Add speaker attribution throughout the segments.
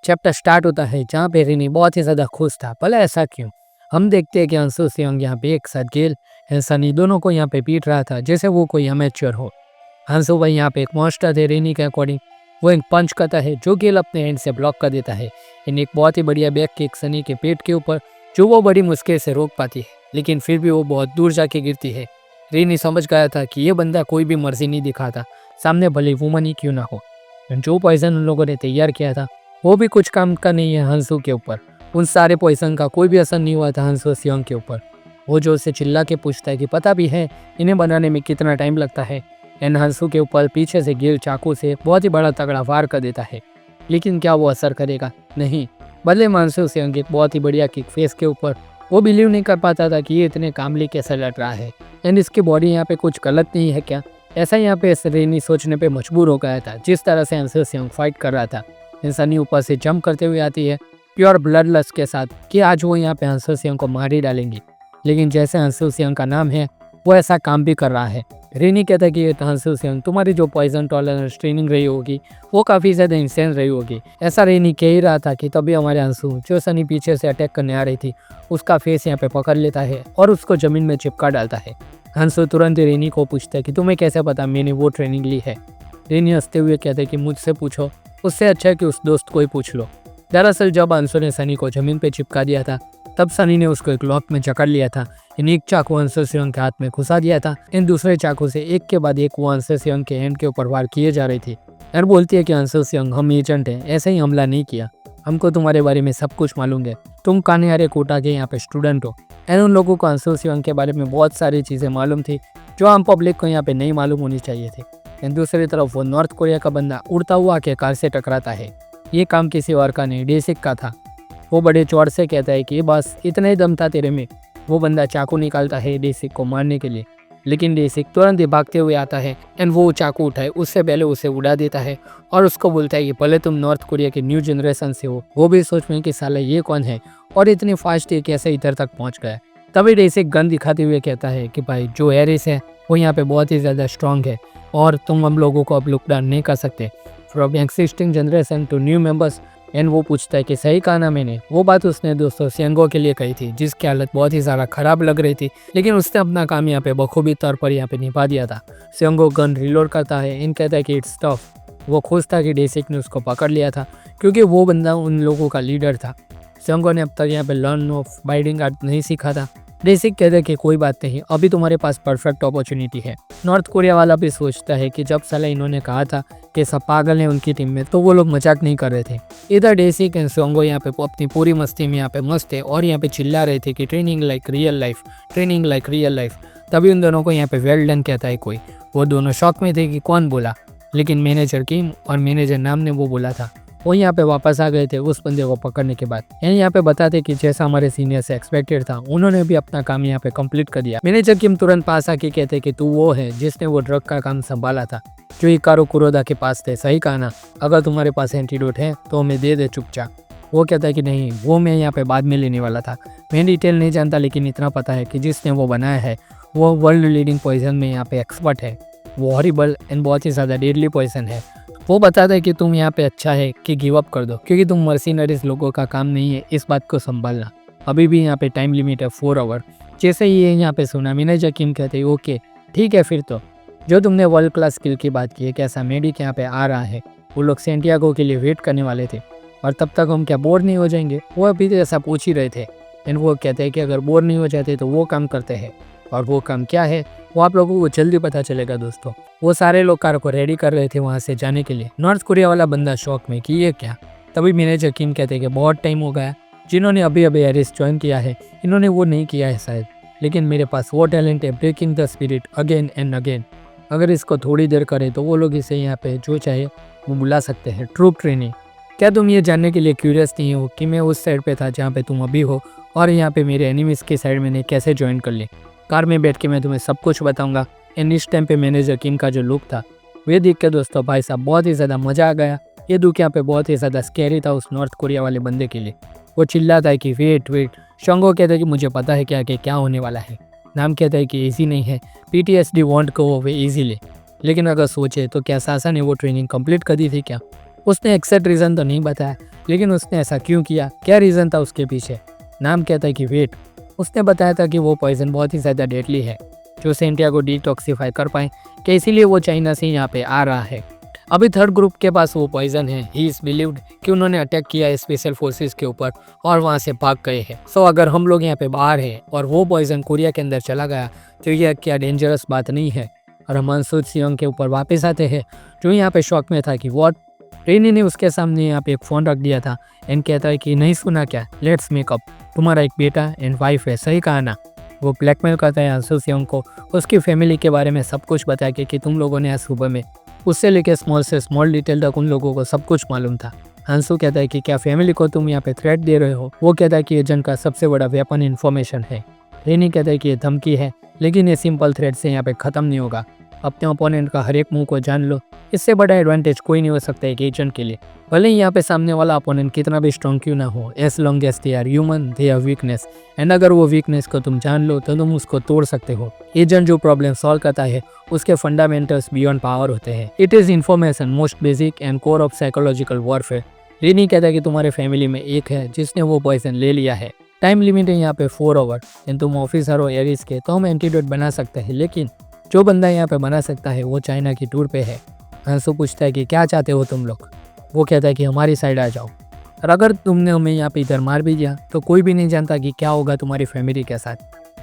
Speaker 1: Chapter start होता है जहाँ पे रेनी बहुत ही ज़्यादा खुश था। भला ऐसा क्यों? हम देखते हैं कि अंशु सेयोंग यहाँ पे एक साथ गेल एंड सनी दोनों को यहाँ पे पीट रहा था जैसे वो कोई अमेच्योर हो। अंशु भाई यहाँ पे एक मॉन्स्टर थे रेनी के अकॉर्डिंग। वो एक पंच करता है जो गेल अपने हैंड से ब्लॉक कर देता है। इन एक बहुत ही बढ़िया बैक किक सनी के पेट के ऊपर जो वो बड़ी मुश्किल से रोक पाती है, लेकिन फिर भी वो बहुत दूर जाके गिरती है। रेनी समझ गया था कि ये बंदा कोई भी मर्जी नहीं दिखाता, सामने भले वुमन ही क्यों ना हो। जो पॉइजन उन लोगों ने तैयार किया था वो भी कुछ काम का नहीं है हंसू के ऊपर। उन सारे पॉइजन का कोई भी असर नहीं हुआ था हंसू सेयोंग के ऊपर। वो जो उससे चिल्ला के पूछता है कि पता भी है इन्हें बनाने में कितना टाइम लगता है। एंड हंसू के ऊपर पीछे से गिर चाकू से बहुत ही बड़ा तगड़ा वार कर देता है, लेकिन क्या वो असर करेगा? नहीं। बदले में हंसू सेयोंग एक बहुत ही बढ़िया किक फेस के ऊपर। वो बिलीव नहीं कर पाता था कि ये इतने कामली कैसे लड़ रहा है एंड इसकी बॉडी यहाँ पे कुछ गलत नहीं है क्या? ऐसा यहाँ पे रेनी सोचने पे मजबूर हो गया था जिस तरह से हंसू सेयोंग फाइट कर रहा था। सनी ऊपर से जंप करते हुए आती है प्योर ब्लड लस्ट के साथ कि आज वो यहाँ पे हंसू सेयोंग को मार ही डालेंगी। लेकिन जैसे हंसू सेयोंग का नाम है वो ऐसा काम भी कर रहा है। रेनी कहता है कि हंसू सेयोंग तुम्हारी जो पॉइजन टॉलरेंस ट्रेनिंग रही होगी वो काफ़ी ज़्यादा इंसेंस रही होगी। ऐसा रेनी कह ही रहा था कि तभी हमारे हंसू जो सनी पीछे से अटैक करने आ रही थी उसका फेस यहाँ पे पकड़ लेता है और उसको ज़मीन में चिपका डालता है। हंसू तुरंत ही रेनी को पूछता है कि तुम्हें कैसे पता मैंने वो ट्रेनिंग ली है? रेनी हंसते हुए कहते हैं कि मुझसे पूछो, उससे अच्छा है कि उस दोस्त को ही पूछ लो। दरअसल जब हंसू ने सनी को ज़मीन पे चिपका दिया था तब सनी ने उसको एक लॉक में जकड़ लिया था। इन एक चाकू हंसू सेयोंग के हाथ में घुसा दिया था। इन दूसरे चाकू से एक के बाद एक वो हंसू सेयोंग के हैंड के ऊपर वार किए जा रही थी। और बोलती है कि हंसू सेयोंग हम एजेंट हैं, ऐसे ही हमला नहीं किया, हमको तुम्हारे बारे में सब कुछ मालूम है, तुम कान्हारे कोटा के यहाँ पे स्टूडेंट हो। एंड उन लोगों को हंसू सेयोंग के बारे में बहुत सारी चीज़ें मालूम थी जो आम पब्लिक को यहाँ पे नहीं मालूम होनी चाहिए थी। एंड दूसरी तरफ वो नॉर्थ कोरिया का बंदा उड़ता हुआ आके कार से टकराता है। ये काम किसी और का नहीं डेसिक का था। वो बड़े चौड़ से कहता है कि बस इतना ही दम था तेरे में। वो बंदा चाकू निकालता है डेसिक को मारने के लिए, लेकिन डेसिक तुरंत ही भागते हुए आता है एंड वो चाकू उठाए उससे पहले उसे उड़ा देता है और उसको बोलता है कि भले तुम नॉर्थ कोरिया के न्यू जनरेशन से हो। वो भी सोच में कि साला ये कौन है और इतनी फास्ट ये कैसे इधर तक पहुंच गया। तभी डेसिक गन दिखाते हुए कहता है कि भाई जो एरिस है वो यहाँ पे बहुत ही ज़्यादा स्ट्रांग है और तुम हम लोगों को अब लुक डाउन नहीं कर सकते from existing generation to new members. And वो पूछता है कि सही कहा ना मैंने? वो बात उसने दोस्तों सेयोंगो के लिए कही थी जिसकी हालत बहुत ही ज़्यादा खराब लग रही थी, लेकिन उसने अपना काम यहाँ पे बखूबी तौर पर यहाँ पे निभा दिया था। सेयोंगो गन रिलोड करता है। इन कहता है कि इट्स टफ। वो खुश था कि डेसिक ने उसको पकड़ लिया था क्योंकि वो बंदा उन लोगों का लीडर था। सेयोंगो ने अब तक यहाँ पे लर्न ऑफ बाइटिंग आर्ट नहीं सीखा था। डेसिक कहते हैं कि कोई बात नहीं, अभी तुम्हारे पास परफेक्ट अपॉर्चुनिटी है। नॉर्थ कोरिया वाला भी सोचता है कि जब साला इन्होंने कहा था कि सब पागल हैं उनकी टीम में तो वो लोग मजाक नहीं कर रहे थे। इधर डेसिक एंड सेयोंगो यहाँ पे अपनी पूरी मस्ती में यहाँ पे मस्त है और यहाँ पे चिल्ला रहे थे कि training like real life, training like real life. तभी उन दोनों को यहाँ पे वेल डन कहता है कोई। वो दोनों शौक में थे कि कौन बोला, लेकिन मैनेजर किम और मैनेजर नाम ने वो बोला था। वो यहाँ पे वापस आ गए थे उस बंदे को पकड़ने के बाद। यहाँ पे बताते कि जैसा हमारे सीनियर से एक्सपेक्टेड था उन्होंने भी अपना काम यहाँ पे कंप्लीट कर दिया। मैनेजर किम तुरंत पास आके कहते कि तू वो है जिसने वो ड्रग का काम संभाला था जो हिकारो कुरोदा के पास थे। सही कहा ना? अगर तुम्हारे पास एंटीडोट है तो हमें दे दे चुपचाप। वो कहता है कि नहीं, वो मैं यहाँ पे बाद में लेने वाला था, मैं डिटेल नहीं जानता, लेकिन इतना पता है कि जिसने वो बनाया है वो वर्ल्ड लीडिंग पॉइजन में यहाँ पे एक्सपर्ट है। वो हॉरिबल एंड बहुत ही ज़्यादा डेडली पॉइजन है। वो बताता है कि तुम यहाँ पे अच्छा है कि गिव अप कर दो क्योंकि तुम मर्सिनरीज लोगों का काम नहीं है इस बात को संभालना। अभी भी यहाँ पे टाइम लिमिट है 4 आवर। जैसे ही ये यहाँ पे सुना मैनेजर किम कहते हैं ओके ठीक है, फिर तो जो तुमने वर्ल्ड क्लास स्किल की बात की है कैसा मेडिक यहाँ पे आ रहा है। वो लोग सेंटियागो के लिए वेट करने वाले थे और तब तक हम क्या बोर नहीं हो जाएंगे? वो अभी तो ऐसा पूछ ही रहे थे। एंड वो कहते हैं कि अगर बोर नहीं हो जाते तो वो काम करते हैं, और वो काम क्या है वो आप लोगों को जल्दी पता चलेगा दोस्तों। वो सारे लोग कार को रेडी कर रहे थे वहाँ से जाने के लिए। नॉर्थ कोरिया वाला बंदा शौक में कि ये क्या। तभी मैनेजर किम कहते हैं कि बहुत टाइम हो गया, जिन्होंने अभी अभी एरिस ज्वाइन किया है इन्होंने वो नहीं किया है शायद, लेकिन मेरे पास वो टैलेंट है breaking the spirit again and again. अगर इसको थोड़ी देर करें तो वो लोग इसे यहाँ पे जो चाहे वो बुला सकते हैं। Troop training. क्या तुम ये जानने के लिए क्यूरियस नहीं हो कि मैं उस साइड पे था जहाँ पे तुम अभी हो और यहाँ पे मेरे एनिमीज की साइड मैंने कैसे ज्वाइन कर ली? कार में बैठ के मैं तुम्हें सब कुछ बताऊंगा। एंड इस टाइम पे मैनेजर किम का जो लुक था वे देख के दोस्तों भाई साहब बहुत ही ज़्यादा मज़ा आ गया। ये लुक यहाँ पे बहुत ही ज़्यादा स्कैरी था उस नॉर्थ कोरिया वाले बंदे के लिए। वो चिल्लाता है कि वेट वेट। शंगो कहता है कि मुझे पता है क्या होने वाला है। नाम कहता है कि ईजी नहीं है, PTSD वॉन्ट को वे ईजीली। लेकिन अगर सोचे तो क्या सासा ने वो ट्रेनिंग कंप्लीट कर दी थी क्या? उसने एक्सेक्ट रीज़न तो नहीं बताया, लेकिन उसने ऐसा क्यों किया, क्या रीज़न था उसके पीछे। नाम कहता है कि वेट। उसने बताया था कि वो पॉइजन बहुत ही ज़्यादा डेडली है जो सेंटिया को डिटॉक्सिफाई कर पाए, कि इसीलिए वो चाइना से यहाँ पे आ रहा है। अभी थर्ड ग्रुप के पास वो पॉइजन है। ही इज़ बिलीव्ड कि उन्होंने अटैक किया है स्पेशल फोर्सेस के ऊपर और वहाँ से भाग गए हैं। सो अगर हम लोग यहाँ पे बाहर हैं और वो पॉइजन कोरिया के अंदर चला गया तो यह क्या डेंजरस बात नहीं है। और हम अंसू सियोंग के ऊपर वापस आते हैं जो यहाँ पे शॉक में था कि वॉट। रेनी ने उसके सामने यहाँ पे एक फ़ोन रख दिया था एंड कहता है कि नहीं सुना क्या, लेट्स मेकअप, तुम्हारा एक बेटा एंड वाइफ है, सही कहा ना। वो ब्लैकमेल करता है अंसू सियोंग को उसकी फैमिली के बारे में सब कुछ बता के कि तुम लोगों ने आज सुबह में, उससे लेकर स्मॉल से स्मॉल डिटेल तक उन लोगों को सब कुछ मालूम था। अंसू कहता है कि क्या फैमिली को तुम यहाँ पे थ्रेट दे रहे हो। वो कहता है कि एजेंट का सबसे बड़ा वेपन इन्फॉर्मेशन है। रेनी कहता है कि ये धमकी है, लेकिन ये सिंपल थ्रेट से यहाँ पे ख़त्म नहीं होगा। अपने ओपोनेंट का हर एक मुंह को जान लो, इससे बड़ा एडवांटेज कोई नहीं हो सकता एक एजेंट के लिए। भले ही यहाँ पे सामने वाला ओपोनेंट कितना भी स्ट्रॉन्ग क्यों ना हो, as long as they are human they are weakness, and अगर वो वीकनेस को तुम जान लो तो तुम उसको तोड़ सकते हो। एजेंट जो प्रॉब्लम सॉल्व करता है उसके फंडामेंटल्स बियॉन्ड पावर होते हैं। It is information most basic and core of psychological warfare. रेनी कहता है कि तुम्हारे फैमिली में एक है जिसने वो पॉइजन ले लिया है। टाइम लिमिट है यहाँ पे 4 आवर एंड तुम ऑफिसर हो एरिस के तो हम एंटीडोट बना सकते हैं, लेकिन जो बंदा यहाँ पे बना सकता है वो चाइना की टूर पे है। अंसू पूछता है कि क्या चाहते हो तुम लोग। वो कहता है कि हमारी साइड आ जाओ, और अगर तुमने हमें यहाँ पे इधर मार भी दिया तो कोई भी नहीं जानता कि क्या होगा तुम्हारी फैमिली के साथ।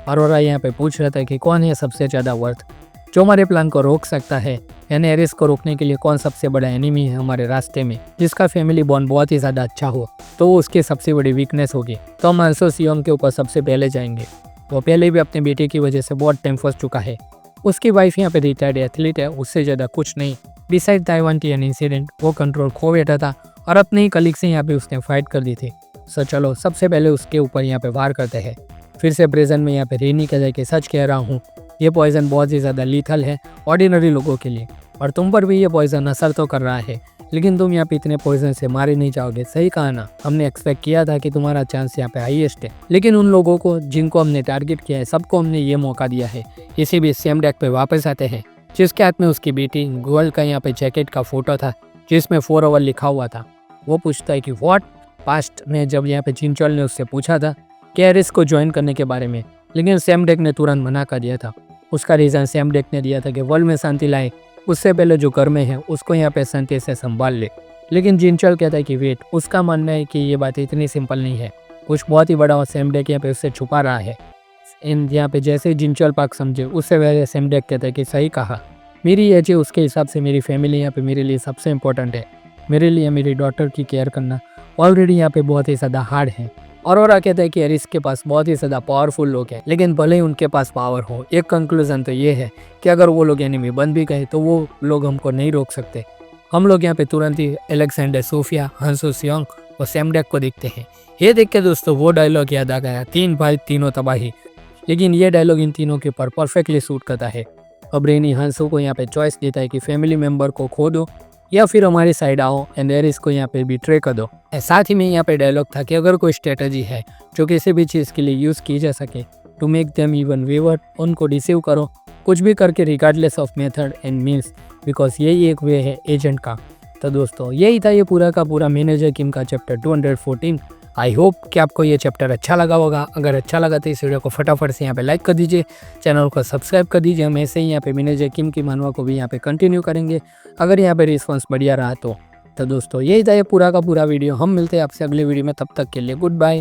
Speaker 1: अरोरा यहाँ पे पूछ रहा था कि कौन है सबसे ज़्यादा वर्थ, जो हमारे प्लान को रोक सकता है, यानी एरिस को रोकने के लिए कौन सबसे बड़ा एनिमी है हमारे रास्ते में, जिसका फैमिली बॉन्ड बहुत ही ज़्यादा अच्छा हो तो वो उसकी सबसे बड़ी वीकनेस होगी। तो हम अंसू सियोंग के ऊपर सबसे पहले जाएंगे। वो पहले भी अपने बेटे की वजह से बहुत टाइम फंस चुका है। उसकी वाइफ यहाँ पे रिटायर्ड एथलीट है, उससे ज़्यादा कुछ नहीं। बिसाइड ताइवान टियन इंसिडेंट वो कंट्रोल खो बैठा था और अपने ही कलीग से यहाँ पे उसने फाइट कर दी थी। सो चलो सबसे पहले उसके ऊपर यहाँ पे वार करते हैं। फिर से प्रेजेंट में यहाँ पे रेनी कह जाए कि सच कह रहा हूँ, ये पॉइजन बहुत ही ज़्यादा लीथल है ऑर्डिनरी लोगों के लिए, और तुम पर भी ये पॉइजन असर तो कर रहा है, लेकिन तुम यहाँ पे इतने पॉइजन से मारे नहीं जाओगे, सही कहा ना। हमने एक्सपेक्ट किया था कि तुम्हारा चांस यहाँ पे हाईएस्ट है, लेकिन उन लोगों को जिनको हमने टारगेट किया है सबको हमने ये मौका दिया है। इसी बीच सेम डेक पे वापस आते हैं जिसके हाथ में उसकी बेटी गोल्ड का यहाँ पे जैकेट का फोटो था जिसमें 4 आवर लिखा हुआ था। वो पूछता है कि व्हाट। पास्ट में जब यहाँ पे जिनचोल ने उससे पूछा था कि एरिस को ज्वाइन करने के बारे में, लेकिन सैम डेक ने तुरंत मना कर दिया था। उसका रीज़न सैम डेक ने दिया था कि वर्ल्ड में शांति लाए उससे पहले जो घर में है उसको यहाँ पे शांति से संभाल ले। लेकिन जिनचोल कहता है कि वेट, उसका मानना है कि ये बात इतनी सिंपल नहीं है, कुछ बहुत ही बड़ा और सैम डेक यहाँ पे उससे छुपा रहा है। इन यहाँ पे जैसे जिनचोल पाक समझे उससे पहले सैम डेक कहता है कि सही कहा, मेरी एज है उसके हिसाब से मेरी फैमिली यहाँ पे मेरे लिए सबसे इम्पोर्टेंट है। मेरे लिए मेरी डॉटर की केयर करना ऑलरेडी यहाँ पे बहुत ही ज़्यादा हार्ड है। और कहता है कि एरिस के पास बहुत ही ज़्यादा पावरफुल लोग हैं, लेकिन भले ही उनके पास पावर हो, एक कंक्लूजन तो ये है कि अगर वो लोग एनिमी बन भी गए तो वो लोग हमको नहीं रोक सकते। हम लोग यहाँ पे तुरंत ही अलेक्जेंडर सोफिया, अंसू सियोंग और सैम डेक को देखते हैं। ये देख के दोस्तों वो डायलॉग याद आ गया, 3 भाई तीनों तबाही। लेकिन ये डायलॉग इन तीनों के ऊपर परफेक्टली सूट करता है। अब रेनी हंसू को यहाँ पे चॉइस देता है कि फैमिली मेम्बर को खो दो या फिर हमारी साइड आओ एंड एरिस को यहाँ पे बिट्रे कर दो। साथ ही में यहाँ पे डायलॉग था कि अगर कोई स्ट्रेटजी है जो किसी भी चीज़ के लिए यूज़ की जा सके to make them even weaker, उनको रिसीव करो कुछ भी करके regardless of method and means, because यही एक वे है एजेंट का। तो दोस्तों यही था ये पूरा का पूरा मैनेजर किम का चैप्टर 214। आई होप कि आपको ये चैप्टर अच्छा लगा होगा। अगर अच्छा लगा तो इस वीडियो को फटाफट से यहाँ पे लाइक कर दीजिए, चैनल को सब्सक्राइब कर दीजिए। हम ऐसे ही यहाँ पे मैनेजर किम की मानवा को भी यहाँ पे कंटिन्यू करेंगे अगर यहाँ पे रिस्पॉन्स बढ़िया रहा तो। दोस्तों यही था ये पूरा का पूरा वीडियो। हम मिलते हैं आपसे अगले वीडियो में, तब तक के लिए गुड बाय।